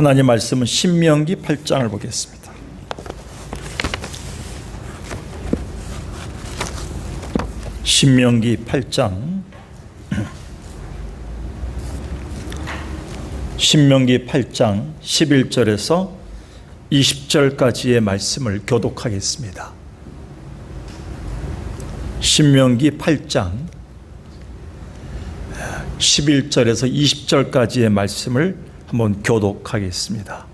하나님 말씀은 신명기 8장을 보겠습니다. 신명기 8장 신명기 8장 11절에서 20절까지의 말씀을 교독하겠습니다. 신명기 8장 11절에서 20절까지의 말씀을 한번 교독하겠습니다.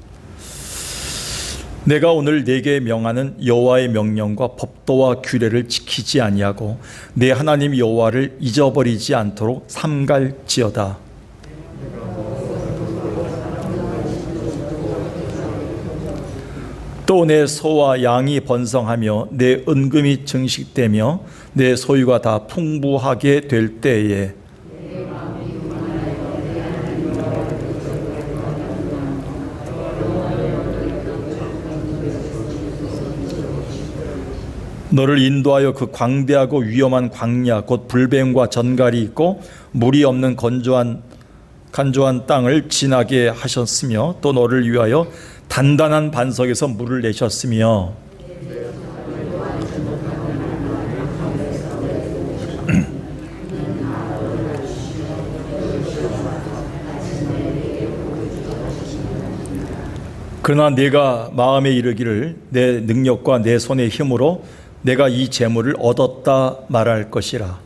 내가 오늘 네게 명하는 여호와의 명령과 법도와 규례를 지키지 아니하고 내 하나님 여호와를 잊어버리지 않도록 삼갈지어다. 또 내 소와 양이 번성하며 내 은금이 증식되며 내 소유가 다 풍부하게 될 때에 너를 인도하여 그 광대하고 위험한 광야 곧 불뱀과 전갈이 있고 물이 없는 간조한 땅을 지나게 하셨으며 또 너를 위하여 단단한 반석에서 물을 내셨으며 그러나 내가 마음에 이르기를 내 능력과 내 손의 힘으로 내가 이 재물을 얻었다 말할 것이라.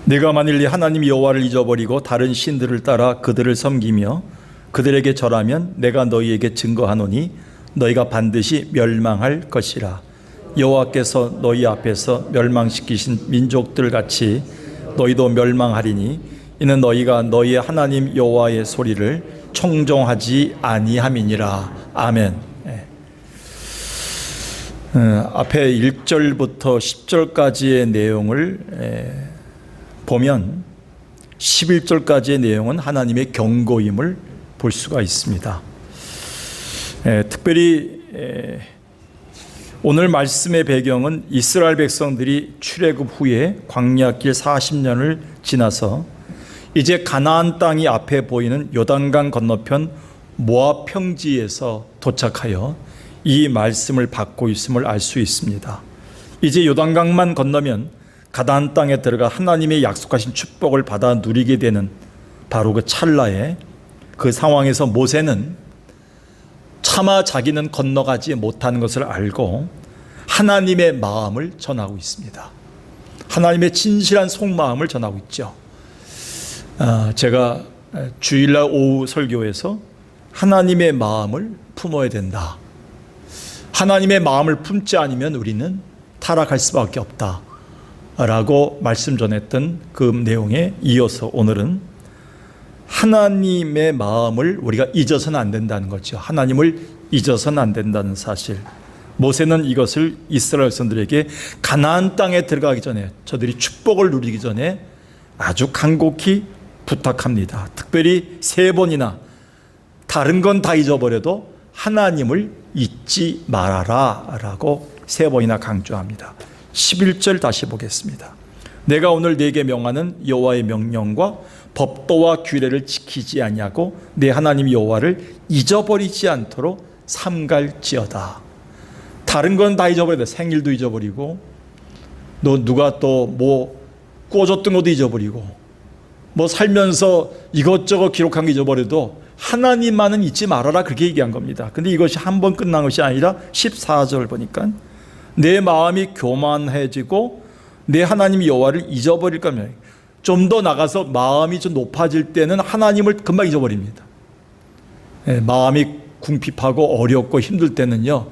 내가 만일 하나님 여호와를 잊어버리고 다른 신들을 따라 그들을 섬기며 그들에게 절하면 내가 너희에게 증거하노니 너희가 반드시 멸망할 것이라. 여호와께서 너희 앞에서 멸망시키신 민족들 같이 너희도 멸망하리니 이는 너희가 너희의 하나님 여호와의 소리를 청종하지 아니함이니라. 아멘. 앞에 1절부터 10절까지의 내용을 보면 11절까지의 내용은 하나님의 경고임을 볼 수가 있습니다. 특별히 오늘 말씀의 배경은 이스라엘 백성들이 출애굽 후에 광야길 40년을 지나서 이제 가나안 땅이 앞에 보이는 요단강 건너편 모압 평지에서 도착하여 이 말씀을 받고 있음을 알 수 있습니다. 이제 요단강만 건너면 가나안 땅에 들어가 하나님의 약속하신 축복을 받아 누리게 되는 바로 그 찰나에 그 상황에서 모세는 차마 자기는 건너가지 못하는 것을 알고 하나님의 마음을 전하고 있습니다. 하나님의 진실한 속마음을 전하고 있죠. 제가 주일날 오후 설교에서 하나님의 마음을 품어야 된다. 하나님의 마음을 품지 않으면 우리는 타락할 수밖에 없다. 라고 말씀 전했던 그 내용에 이어서 오늘은 하나님의 마음을 우리가 잊어서는 안 된다는 거죠. 하나님을 잊어서는 안 된다는 사실. 모세는 이것을 이스라엘 백성들에게 가나안 땅에 들어가기 전에 저들이 축복을 누리기 전에 아주 간곡히 부탁합니다. 특별히 3번이나 다른 건 다 잊어버려도 하나님을 잊지 말아라 라고 3번이나 강조합니다. 11절 다시 보겠습니다. 내가 오늘 네게 명하는 여호와의 명령과 법도와 규례를 지키지 아니하고 내 하나님 여호와를 잊어버리지 않도록 삼갈지어다. 다른 건 다 잊어버려야 돼. 생일도 잊어버리고 너 누가 또 뭐 꿔줬던 것도 잊어버리고 뭐 살면서 이것저것 기록한 거 잊어버려도 하나님만은 잊지 말아라 그렇게 얘기한 겁니다. 근데 이것이 한 번 끝난 것이 아니라 14절 보니까 내 마음이 교만해지고 내 하나님 여호와를 잊어버릴 거면 좀 더 나가서 마음이 좀 높아질 때는 하나님을 금방 잊어버립니다. 마음이 궁핍하고 어렵고 힘들 때는요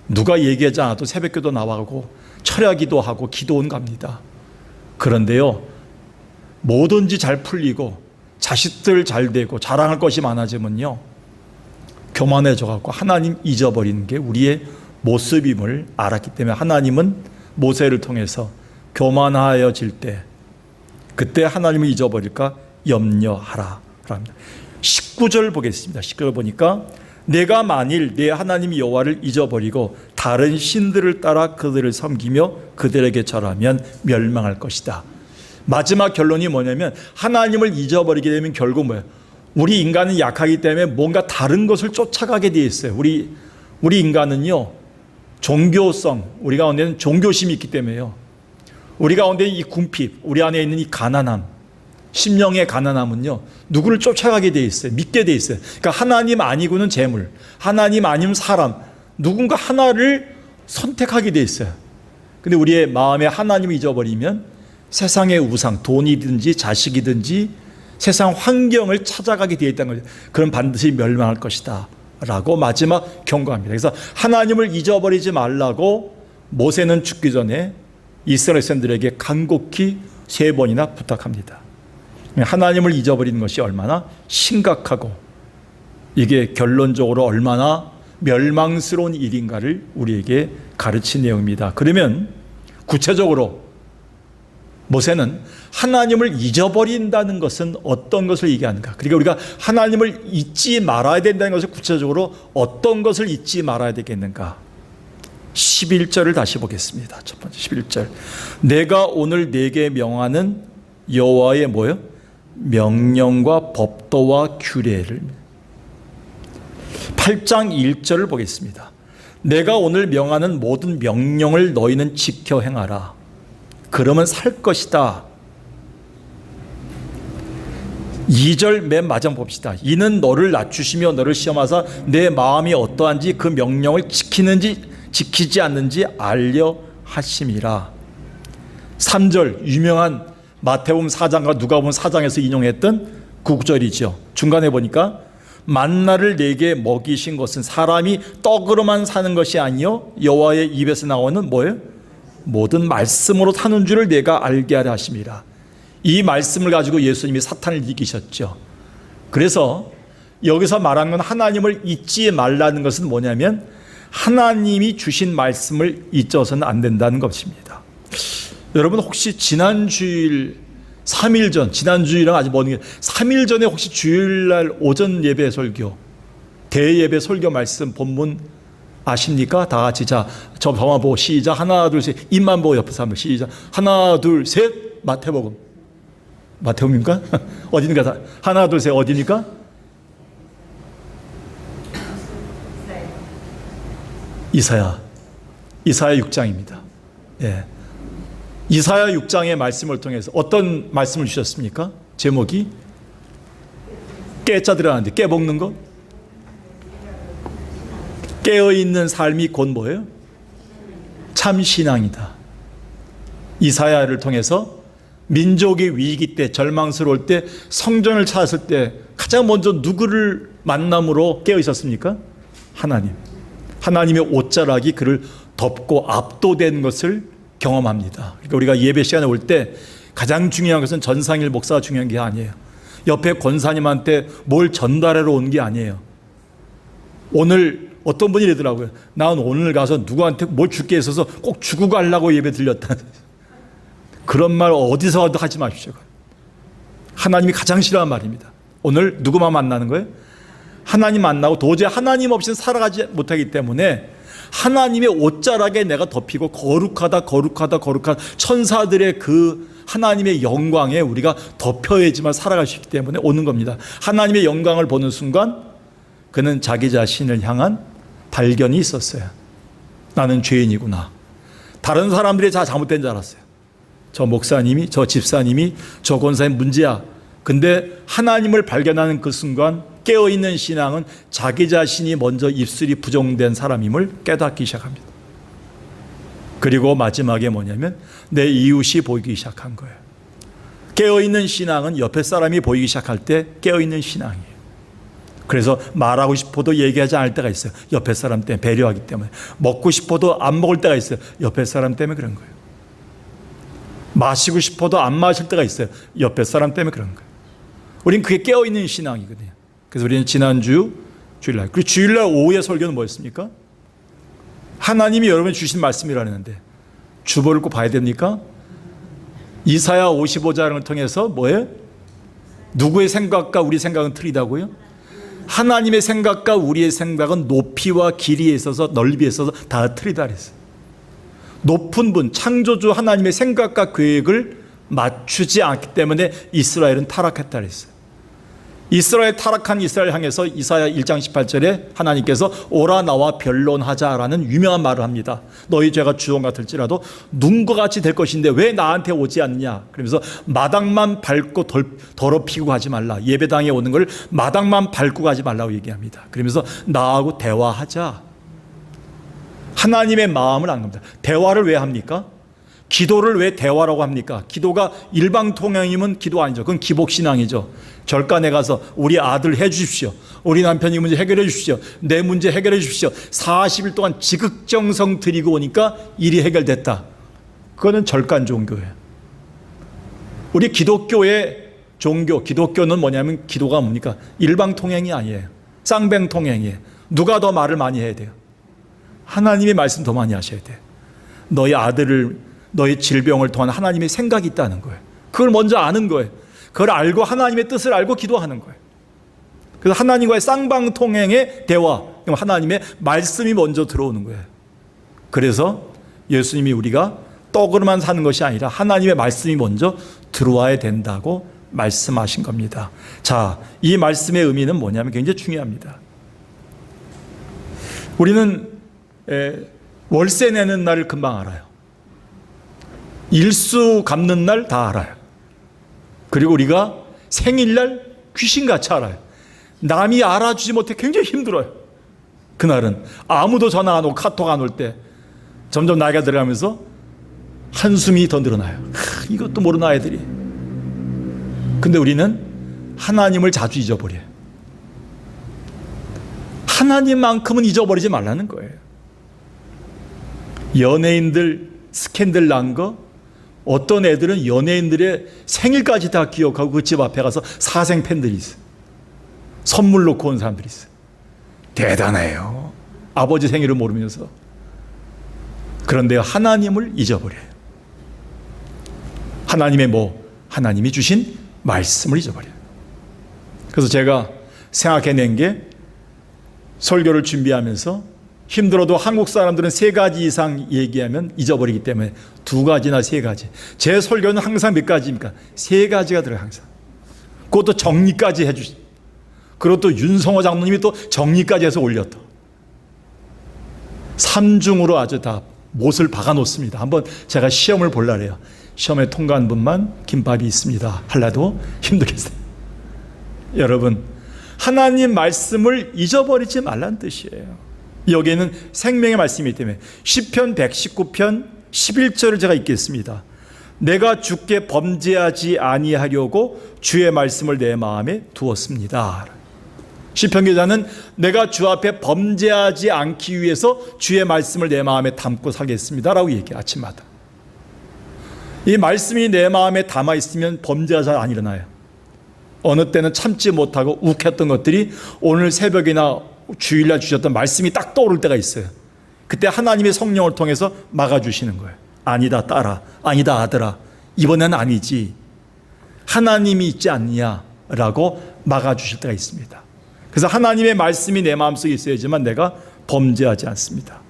누가 얘기하지 않아도 새벽기도 나와가고 철야기도 하고 기도원 갑니다. 그런데요 뭐든지 잘 풀리고 자식들 잘 되고 자랑할 것이 많아지면요 교만해져갖고 하나님 잊어버리는 게 우리의 모습임을 알았기 때문에 하나님은 모세를 통해서 교만하여질 때 그때 하나님을 잊어버릴까 염려하라 합니다. 19절 보겠습니다. 19절 보니까 내가 만일 내 하나님 여호와를 잊어버리고 다른 신들을 따라 그들을 섬기며 그들에게 절하면 멸망할 것이다. 마지막 결론이 뭐냐면 하나님을 잊어버리게 되면 결국 뭐예요? 우리 인간은 약하기 때문에 뭔가 다른 것을 쫓아가게 되어 있어요. 우리 인간은요, 종교성, 우리 가운데는 종교심이 있기 때문에요. 우리 가운데 이 궁핍, 우리 안에 있는 이 가난함, 심령의 가난함은요, 누구를 쫓아가게 돼 있어요. 믿게 돼 있어요. 그러니까 하나님 아니고는 재물, 하나님 아니면 사람, 누군가 하나를 선택하게 돼 있어요. 근데 우리의 마음에 하나님을 잊어버리면 세상의 우상, 돈이든지 자식이든지 세상 환경을 찾아가게 되어 있다는 거죠. 그럼 반드시 멸망할 것이다 라고 마지막 경고합니다. 그래서 하나님을 잊어버리지 말라고 모세는 죽기 전에 이스라엘 백성들에게 간곡히 3번이나 부탁합니다. 하나님을 잊어버리는 것이 얼마나 심각하고 이게 결론적으로 얼마나 멸망스러운 일인가를 우리에게 가르친 내용입니다. 그러면 구체적으로 모세는 하나님을 잊어버린다는 것은 어떤 것을 얘기하는가? 그러니까 우리가 하나님을 잊지 말아야 된다는 것을 구체적으로 어떤 것을 잊지 말아야 되겠는가? 11절을 다시 보겠습니다. 첫 번째 11절. 내가 오늘 네게 명하는 여호와의 뭐요? 명령과 법도와 규례를. 8장 1절을 보겠습니다. 내가 오늘 명하는 모든 명령을 너희는 지켜 행하라. 그러면 살 것이다. 2절 맨 마지막 봅시다. 이는 너를 낮추시며 너를 시험하사 내 마음이 어떠한지 그 명령을 지키지 않는지 알려 하심이라. 3절 유명한 마태복음 4장과 누가복음 4장에서 인용했던 구절이죠. 중간에 보니까 만나를 내게 먹이신 것은 사람이 떡으로만 사는 것이 아니요 여호와의 입에서 나오는 뭐예요? 모든 말씀으로 사는 줄을 내가 알게 하려 하심이라. 이 말씀을 가지고 예수님이 사탄을 이기셨죠. 그래서 여기서 말하는 건 하나님을 잊지 말라는 것은 뭐냐면 하나님이 주신 말씀을 잊어서는 안 된다는 것입니다. 여러분 혹시 지난 주일 3일 전, 지난 주일은 아직 먼 게 3일 전에 혹시 주일날 오전 예배 설교, 대예배 설교 말씀 본문 아십니까? 다 같이 자, 저만 보고 시작. 하나 둘 셋. 입만 보고 옆에서 한번 시작. 하나 둘 셋. 마태복음입니까? 어디니까? 하나 둘 셋. 어디니까? 이사야 6장입니다. 예. 이사야 6장의 말씀을 통해서 어떤 말씀을 주셨습니까? 제목이 깨자 들어가는데 깨먹는 것? 깨어있는 삶이 곧 뭐예요? 참 신앙이다. 이사야를 통해서 민족의 위기 때, 절망스러울 때, 성전을 찾았을 때 가장 먼저 누구를 만남으로 깨어 있었습니까? 하나님. 하나님의 옷자락이 그를 덮고 압도된 것을 경험합니다. 그러니까 우리가 예배 시간에 올 때 가장 중요한 것은 전상일 목사가 중요한 게 아니에요. 옆에 권사님한테 뭘 전달하러 온 게 아니에요. 오늘 어떤 분이 이러더라고요. 난 오늘 가서 누구한테 뭘 줄게 있어서 꼭 주고 가려고 예배 드렸다. 그런 말 어디서 와도 하지 마십시오. 하나님이 가장 싫어하는 말입니다. 오늘 누구만 만나는 거예요? 하나님 만나고 도저히 하나님 없이는 살아가지 못하기 때문에 하나님의 옷자락에 내가 덮이고 거룩하다 천사들의 그 하나님의 영광에 우리가 덮여야지만 살아갈 수 있기 때문에 오는 겁니다. 하나님의 영광을 보는 순간 그는 자기 자신을 향한 발견이 있었어요. 나는 죄인이구나. 다른 사람들이 다 잘못된 줄 알았어요. 저 목사님이, 저 집사님이, 저 권사님 문제야. 근데 하나님을 발견하는 그 순간 깨어있는 신앙은 자기 자신이 먼저 입술이 부정된 사람임을 깨닫기 시작합니다. 그리고 마지막에 뭐냐면 내 이웃이 보이기 시작한 거예요. 깨어있는 신앙은 옆에 사람이 보이기 시작할 때 깨어있는 신앙이에요. 그래서 말하고 싶어도 얘기하지 않을 때가 있어요. 옆에 사람 때문에, 배려하기 때문에. 먹고 싶어도 안 먹을 때가 있어요. 옆에 사람 때문에 그런 거예요. 마시고 싶어도 안 마실 때가 있어요. 옆에 사람 때문에 그런 거예요. 우리는 그게 깨어있는 신앙이거든요. 그래서 우리는 지난주 주일날, 그리고 주일날 오후의 설교는 뭐였습니까? 하나님이 여러분이 주신 말씀이라는데 주보를 꼭 봐야 됩니까? 이사야 55장을 통해서 뭐예요? 누구의 생각과 우리 생각은 틀리다고요? 하나님의 생각과 우리의 생각은 높이와 길이에 있어서 넓이에 있어서 다 틀리다 그랬어요. 높은 분, 창조주 하나님의 생각과 계획을 맞추지 않기 때문에 이스라엘은 타락했다 그랬어요. 이스라엘 타락한 이스라엘 향해서 이사야 1장 18절에 하나님께서 오라 나와 변론하자라는 유명한 말을 합니다. 너희 죄가 주홍 같을지라도 눈과 같이 될 것인데 왜 나한테 오지 않느냐. 그러면서 마당만 밟고 더럽히고 가지 말라. 예배당에 오는 걸 마당만 밟고 가지 말라고 얘기합니다. 그러면서 나하고 대화하자. 하나님의 마음을 안 겁니다. 대화를 왜 합니까? 기도를 왜 대화라고 합니까? 기도가 일방통행이면 기도 아니죠. 그건 기복신앙이죠. 절간에 가서 우리 아들 해 주십시오. 우리 남편이 문제 해결해 주십시오. 내 문제 해결해 주십시오. 40일 동안 지극정성 드리고 오니까 일이 해결됐다. 그거는 절간 종교예요. 우리 기독교의 종교, 기독교는 뭐냐면 기도가 뭡니까? 일방통행이 아니에요. 쌍방통행이에요. 누가 더 말을 많이 해야 돼요? 하나님의 말씀 더 많이 하셔야 돼요. 너희 아들을 너의 질병을 통한 하나님의 생각이 있다는 거예요. 그걸 먼저 아는 거예요. 그걸 알고 하나님의 뜻을 알고 기도하는 거예요. 그래서 하나님과의 쌍방통행의 대화, 하나님의 말씀이 먼저 들어오는 거예요. 그래서 예수님이 우리가 떡으로만 사는 것이 아니라 하나님의 말씀이 먼저 들어와야 된다고 말씀하신 겁니다. 자, 이 말씀의 의미는 뭐냐면 굉장히 중요합니다. 우리는 월세 내는 날을 금방 알아요. 일수 갚는 날 다 알아요. 그리고 우리가 생일날 귀신같이 알아요. 남이 알아주지 못해 굉장히 힘들어요. 그날은 아무도 전화 안 오고 카톡 안 올 때 점점 나이가 들어가면서 한숨이 더 늘어나요. 이것도 모르는 아이들이. 근데 우리는 하나님을 자주 잊어버려요. 하나님만큼은 잊어버리지 말라는 거예요. 연예인들 스캔들 난 거, 어떤 애들은 연예인들의 생일까지 다 기억하고 그 집 앞에 가서 사생 팬들이 있어요. 선물 놓고 온 사람들이 있어요. 대단해요. 아버지 생일을 모르면서. 그런데 하나님을 잊어버려요. 하나님이 주신 말씀을 잊어버려요. 그래서 제가 생각해낸 게 설교를 준비하면서 힘들어도 한국 사람들은 3가지 이상 얘기하면 잊어버리기 때문에 2가지나 3가지. 제 설교는 항상 몇 가지입니까? 3가지가 들어요, 항상. 그것도 정리까지 해주시. 그리고 또 윤성호 장로님이 또 정리까지 해서 올렸다. 3중으로 아주 다 못을 박아 놓습니다. 한번 제가 시험을 볼라래요. 시험에 통과한 분만 김밥이 있습니다. 하려도 힘들겠어요. 여러분, 하나님 말씀을 잊어버리지 말란 뜻이에요. 여기에는 생명의 말씀이기 때문에 시편 119편 11절을 제가 읽겠습니다. 내가 주께 범죄하지 아니하려고 주의 말씀을 내 마음에 두었습니다. 시편 기자는 내가 주 앞에 범죄하지 않기 위해서 주의 말씀을 내 마음에 담고 살겠습니다 라고 얘기해요. 아침마다. 이 말씀이 내 마음에 담아 있으면 범죄가 잘 안 일어나요. 어느 때는 참지 못하고 욱했던 것들이 오늘 새벽이나 주일날 주셨던 말씀이 딱 떠오를 때가 있어요. 그때 하나님의 성령을 통해서 막아주시는 거예요. 아니다 딸아, 아니다 아들아, 이번엔 아니지. 하나님이 있지 않냐라고 막아주실 때가 있습니다. 그래서 하나님의 말씀이 내 마음속에 있어야지만 내가 범죄하지 않습니다.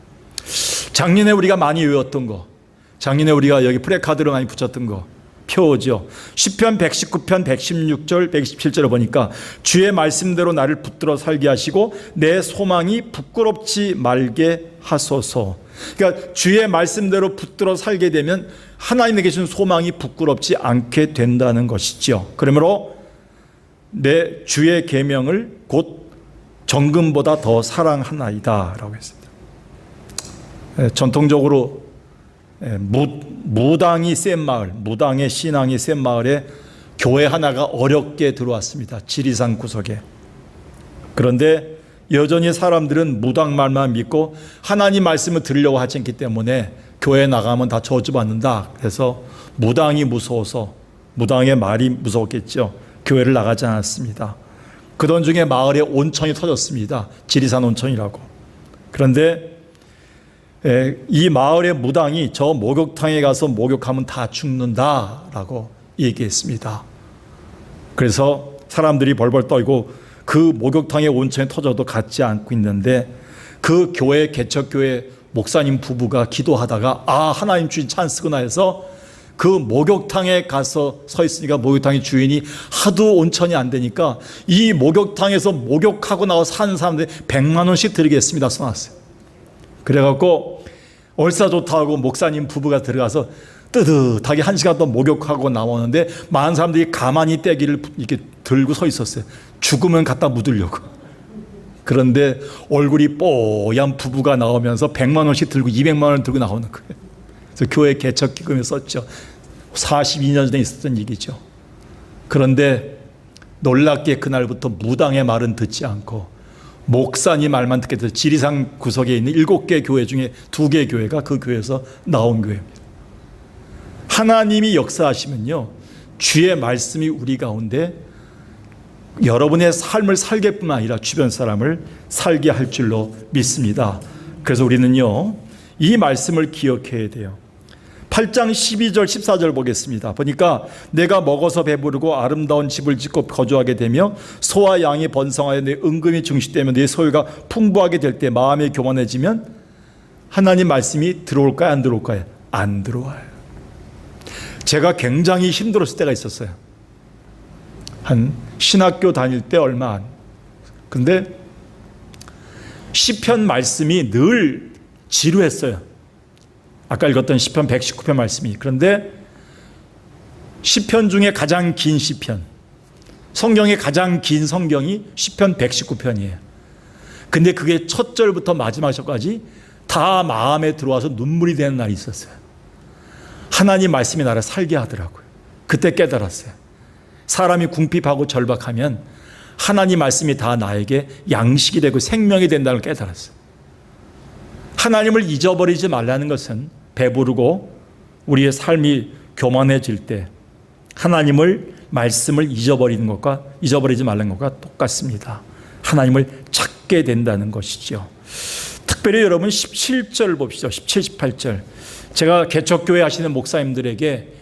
작년에 우리가 많이 외웠던 거, 작년에 우리가 여기 프레카드로 많이 붙였던 거 표죠. 시편 119편 116절 117절을 보니까 주의 말씀대로 나를 붙들어 살게 하시고 내 소망이 부끄럽지 말게 하소서. 그러니까 주의 말씀대로 붙들어 살게 되면 하나님에게 주신 소망이 부끄럽지 않게 된다는 것이죠. 그러므로 내 주의 계명을 곧 정금보다 더 사랑하나이다 라고 했습니다. 전통적으로 무당이 센 마을, 무당의 신앙이 센 마을에 교회 하나가 어렵게 들어왔습니다. 지리산 구석에. 그런데 여전히 사람들은 무당 말만 믿고 하나님 말씀을 들으려고 하지 않기 때문에 교회 나가면 다 저주받는다. 그래서 무당이 무서워서, 무당의 말이 무서웠겠죠. 교회를 나가지 않았습니다. 그던 중에 마을에 온천이 터졌습니다. 지리산 온천이라고. 그런데 이 마을의 무당이 저 목욕탕에 가서 목욕하면 다 죽는다라고 얘기했습니다. 그래서 사람들이 벌벌 떨고 그 목욕탕의 온천이 터져도 갖지 않고 있는데 그 교회 개척교회 목사님 부부가 기도하다가 하나님 주신 찬스구나 해서 그 목욕탕에 가서 서 있으니까 목욕탕의 주인이 하도 온천이 안 되니까 이 목욕탕에서 목욕하고 나와서 사는 사람들이 100만 원씩 드리겠습니다 써놨어요. 그래갖고 얼싸 좋다고 목사님 부부가 들어가서 뜨뜻하게 1시간 동안 목욕하고 나오는데 많은 사람들이 가만히 떼기를 이렇게 들고 서 있었어요. 죽으면 갖다 묻으려고. 그런데 얼굴이 뽀얀 부부가 나오면서 100만 원씩 들고 200만 원을 들고 나오는 거예요. 그래서 교회 개척 기금에 썼죠. 42년 전에 있었던 얘기죠. 그런데 놀랍게 그날부터 무당의 말은 듣지 않고 목사님 말만 듣게 돼서 지리산 구석에 있는 7개 교회 중에 2개 교회가 그 교회에서 나온 교회입니다. 하나님이 역사하시면요, 주의 말씀이 우리 가운데 여러분의 삶을 살게뿐만 아니라 주변 사람을 살게 할 줄로 믿습니다. 그래서 우리는요, 이 말씀을 기억해야 돼요. 8장 12절 14절 보겠습니다. 보니까 내가 먹어서 배부르고 아름다운 집을 짓고 거주하게 되며 소와 양이 번성하여 내 은금이 증식되며 내 소유가 풍부하게 될 때 마음이 교만해지면 하나님 말씀이 들어올까요? 안 들어올까요? 안 들어와요. 제가 굉장히 힘들었을 때가 있었어요. 한 신학교 다닐 때 얼마 안. 근데 시편 말씀이 늘 지루했어요. 아까 읽었던 시편 119편 말씀이. 그런데 시편 중에 가장 긴 시편, 성경의 가장 긴 성경이 시편 119편이에요. 근데 그게 첫 절부터 마지막 절까지 다 마음에 들어와서 눈물이 되는 날이 있었어요. 하나님 말씀이 나를 살게 하더라고요. 그때 깨달았어요. 사람이 궁핍하고 절박하면 하나님 말씀이 다 나에게 양식이 되고 생명이 된다는 걸 깨달았어요. 하나님을 잊어버리지 말라는 것은 배부르고 우리의 삶이 교만해질 때 하나님을 말씀을 잊어버리지 말라는 것과 똑같습니다. 하나님을 찾게 된다는 것이죠. 특별히 여러분 17절 봅시다. 17, 18절. 제가 개척교회 하시는 목사님들에게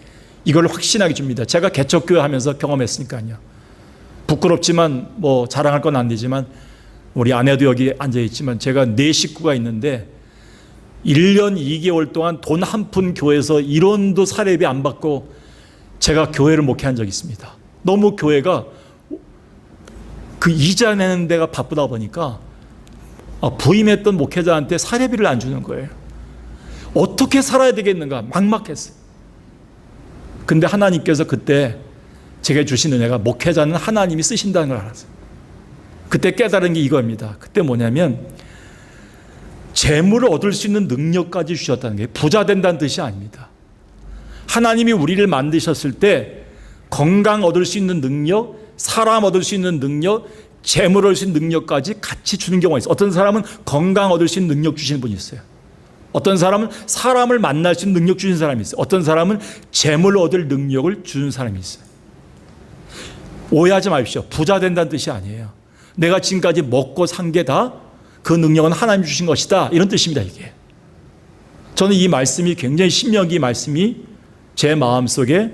이걸 확신하게 줍니다. 제가 개척교회 하면서 경험했으니까요. 부끄럽지만 뭐 자랑할 건 안 되지만 우리 아내도 여기 앉아있지만 제가 4식구가 있는데 1년 2개월 동안 돈 한 푼 교회에서 1원도 사례비 안 받고 제가 교회를 목회한 적이 있습니다. 너무 교회가 그 이자 내는 데가 바쁘다 보니까 부임했던 목회자한테 사례비를 안 주는 거예요. 어떻게 살아야 되겠는가 막막했어요. 근데 하나님께서 그때 제게 주신 은혜가 목회자는 하나님이 쓰신다는 걸 알았어요. 그때 깨달은 게 이겁니다. 그때 뭐냐면 재물을 얻을 수 있는 능력까지 주셨다는 게 부자 된다는 뜻이 아닙니다. 하나님이 우리를 만드셨을 때 건강 얻을 수 있는 능력, 사람 얻을 수 있는 능력, 재물 얻을 수 있는 능력까지 같이 주는 경우가 있어요. 어떤 사람은 건강 얻을 수 있는 능력 주시는 분이 있어요. 어떤 사람은 사람을 만날 수 있는 능력 주신 사람이 있어요. 어떤 사람은 재물 얻을 능력을 주는 사람이 있어요. 오해하지 마십시오. 부자 된다는 뜻이 아니에요. 내가 지금까지 먹고 산 게 다 그 능력은 하나님 주신 것이다. 이런 뜻입니다, 이게. 저는 이 말씀이 굉장히 신명기 말씀이 제 마음속에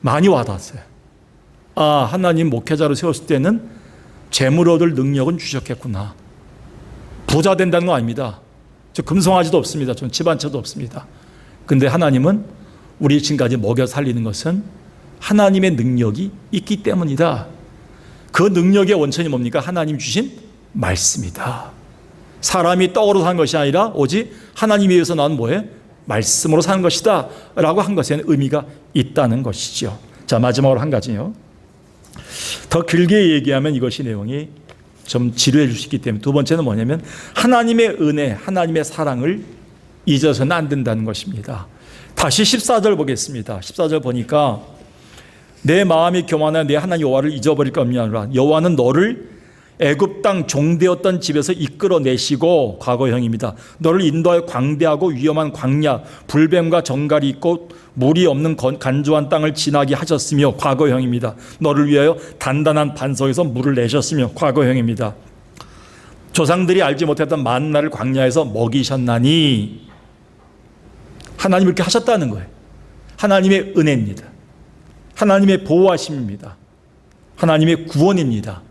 많이 와닿았어요. 하나님 목회자로 세웠을 때는 재물 얻을 능력은 주셨겠구나. 부자 된다는 거 아닙니다. 저 금송아지도 없습니다. 저는 집안처도 없습니다. 근데 하나님은 우리 지금까지 먹여 살리는 것은 하나님의 능력이 있기 때문이다. 그 능력의 원천이 뭡니까? 하나님 주신 말씀이다. 사람이 떡으로 사는 것이 아니라 오직 하나님에 의해서 나온 뭐예요? 말씀으로 사는 것이다 라고 한 것에는 의미가 있다는 것이죠. 자, 마지막으로 한 가지요. 더 길게 얘기하면 이것이 내용이 좀 지루해 줄 수 있기 때문에 두 번째는 뭐냐면 하나님의 은혜, 하나님의 사랑을 잊어서는 안 된다는 것입니다. 다시 14절 보겠습니다. 14절 보니까 내 마음이 교만하여 내 하나님 여호와를 잊어버릴까 없냐노라. 여호와는 너를 애굽 땅 종되었던 집에서 이끌어내시고, 과거형입니다. 너를 인도하여 광대하고 위험한 광야, 불뱀과 정갈이 있고 물이 없는 간조한 땅을 지나게 하셨으며, 과거형입니다. 너를 위하여 단단한 반석에서 물을 내셨으며, 과거형입니다. 조상들이 알지 못했던 만나를 광야에서 먹이셨나니. 하나님이 이렇게 하셨다는 거예요. 하나님의 은혜입니다. 하나님의 보호하심입니다. 하나님의 구원입니다.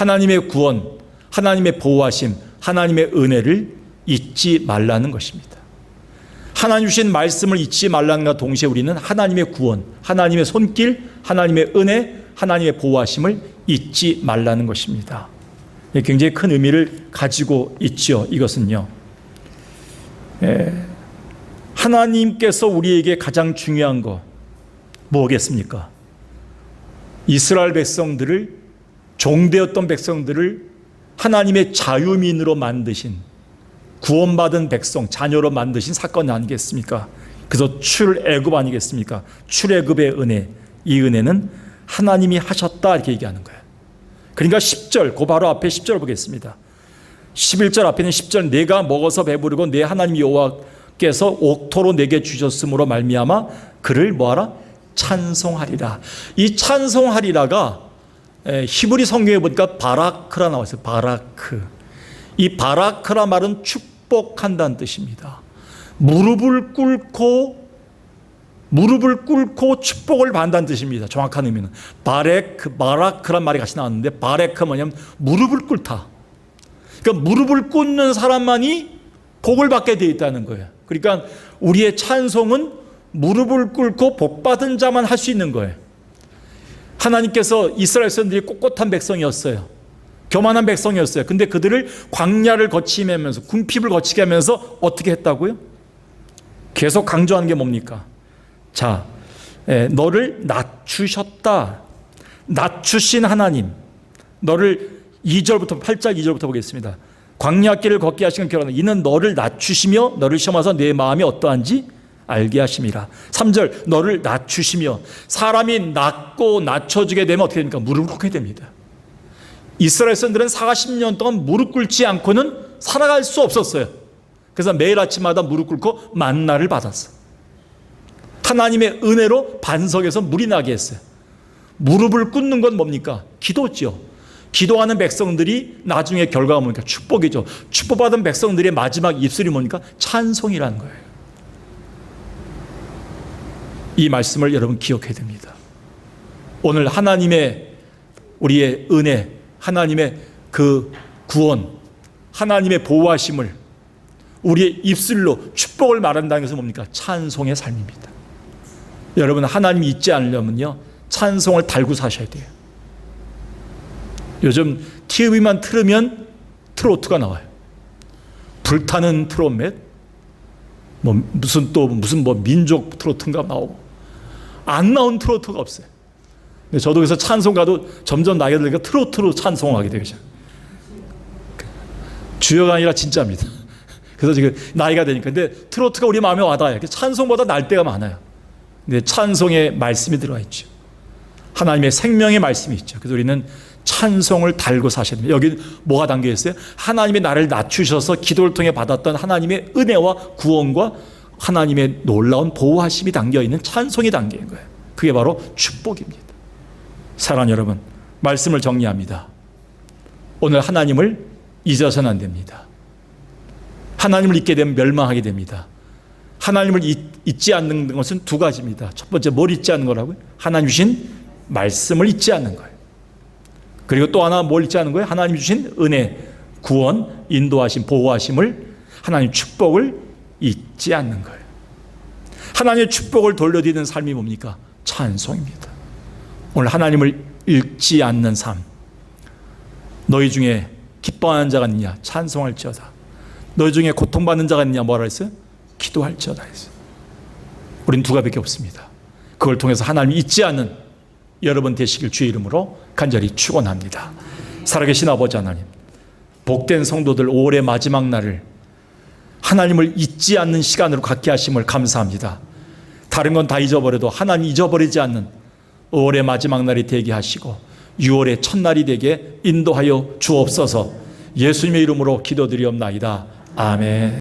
하나님의 구원, 하나님의 보호하심, 하나님의 은혜를 잊지 말라는 것입니다. 하나님 주신 말씀을 잊지 말라는 것과 동시에 우리는 하나님의 구원, 하나님의 손길, 하나님의 은혜, 하나님의 보호하심을 잊지 말라는 것입니다. 굉장히 큰 의미를 가지고 있죠. 이것은요, 하나님께서 우리에게 가장 중요한 거 뭐겠습니까? 이스라엘 백성들을, 종되었던 백성들을 하나님의 자유민으로 만드신, 구원받은 백성, 자녀로 만드신 사건 아니겠습니까? 그래서 출애굽 아니겠습니까? 출애굽의 은혜, 이 은혜는 하나님이 하셨다 이렇게 얘기하는 거예요. 그러니까 10절, 그 바로 앞에 10절 보겠습니다. 11절 앞에는 10절, 내가 먹어서 배부르고 내 하나님 여호와께서 옥토로 내게 주셨으므로 말미암아 그를 뭐하라? 찬송하리라. 이 찬송하리라가 히브리 성경에 보니까 바라크라 나왔어요. 바라크. 이 바라크라 말은 축복한다는 뜻입니다. 무릎을 꿇고 축복을 받는다는 뜻입니다. 정확한 의미는 바라크란 말이 같이 나왔는데, 바라크 뭐냐면 무릎을 꿇다. 그러니까 무릎을 꿇는 사람만이 복을 받게 되어 있다는 거예요. 그러니까 우리의 찬송은 무릎을 꿇고 복 받은 자만 할 수 있는 거예요. 하나님께서 이스라엘 백성들이 꼿꼿한 백성이었어요. 교만한 백성이었어요. 근데 그들을 광야를 거치면서, 궁핍을 거치게 하면서 어떻게 했다고요? 계속 강조하는 게 뭡니까? 자, 너를 낮추셨다. 낮추신 하나님, 너를 2절부터 8절 2절부터 보겠습니다. 광야길을 걷게 하시는 결혼, 이는 너를 낮추시며 너를 시험하사 내 마음이 어떠한지 알게 하심이라. 3절, 너를 낮추시며. 사람이 낮고 낮춰지게 되면 어떻게 됩니까? 무릎을 꿇게 됩니다. 이스라엘 사람들은 40년 동안 무릎 꿇지 않고는 살아갈 수 없었어요. 그래서 매일 아침마다 무릎 꿇고 만나를 받았어요. 하나님의 은혜로 반석에서 물이 나게 했어요. 무릎을 꿇는 건 뭡니까? 기도죠. 기도하는 백성들이 나중에 결과가 뭡니까? 축복이죠. 축복받은 백성들의 마지막 입술이 뭡니까? 찬송이라는 거예요. 이 말씀을 여러분 기억해야 됩니다. 오늘 하나님의 우리의 은혜, 하나님의 그 구원, 하나님의 보호하심을 우리의 입술로 축복을 말한다는 것은 뭡니까? 찬송의 삶입니다. 여러분, 하나님 잊지 않으려면요, 찬송을 달고 사셔야 돼요. 요즘 TV만 틀으면 트로트가 나와요. 불타는 트롯맷, 무슨 민족 트로트인가 나오고, 안 나온 트로트가 없어요. 근데 저도 그래서 찬송가도 점점 나이가 들니까 트로트로 찬송하게 되죠. 주여가 아니라 진짜입니다. 그래서 지금 나이가 되니까. 근데 트로트가 우리 마음에 와닿아요. 찬송보다 날 때가 많아요. 근데 찬송에 말씀이 들어가 있죠. 하나님의 생명의 말씀이 있죠. 그래서 우리는 찬송을 달고 사셔야 됩니다. 여기 뭐가 담겨 있어요? 하나님의 나를 낮추셔서 기도를 통해 받았던 하나님의 은혜와 구원과 하나님의 놀라운 보호하심이 담겨 있는 찬송이 담겨 있는 거예요. 그게 바로 축복입니다. 사랑하는 여러분, 말씀을 정리합니다. 오늘 하나님을 잊어서는 안 됩니다. 하나님을 잊게 되면 멸망하게 됩니다. 하나님을 잊지 않는 것은 두 가지입니다. 첫 번째, 뭘 잊지 않는 거라고요? 하나님 주신 말씀을 잊지 않는 거예요. 그리고 또 하나 뭘 잊지 않는 거예요? 하나님 주신 은혜, 구원, 인도하심, 보호하심을, 하나님 축복을 잊지 않는 거예요. 하나님의 축복을 돌려드리는 삶이 뭡니까? 찬송입니다. 오늘 하나님을 잊지 않는 삶. 너희 중에 기뻐하는 자가 있느냐? 찬송할지어다. 너희 중에 고통받는 자가 있느냐? 뭐라 했어요? 기도할지어다 했어요. 우린 두 가지밖에 없습니다. 그걸 통해서 하나님을 잊지 않는 여러분 되시길 주의 이름으로 간절히 축원합니다. 살아계신 아버지 하나님, 복된 성도들 5월의 마지막 날을 하나님을 잊지 않는 시간으로 갖게 하심을 감사합니다. 다른 건 다 잊어버려도 하나님 잊어버리지 않는 5월의 마지막 날이 되게 하시고 6월의 첫날이 되게 인도하여 주옵소서. 예수님의 이름으로 기도드리옵나이다. 아멘.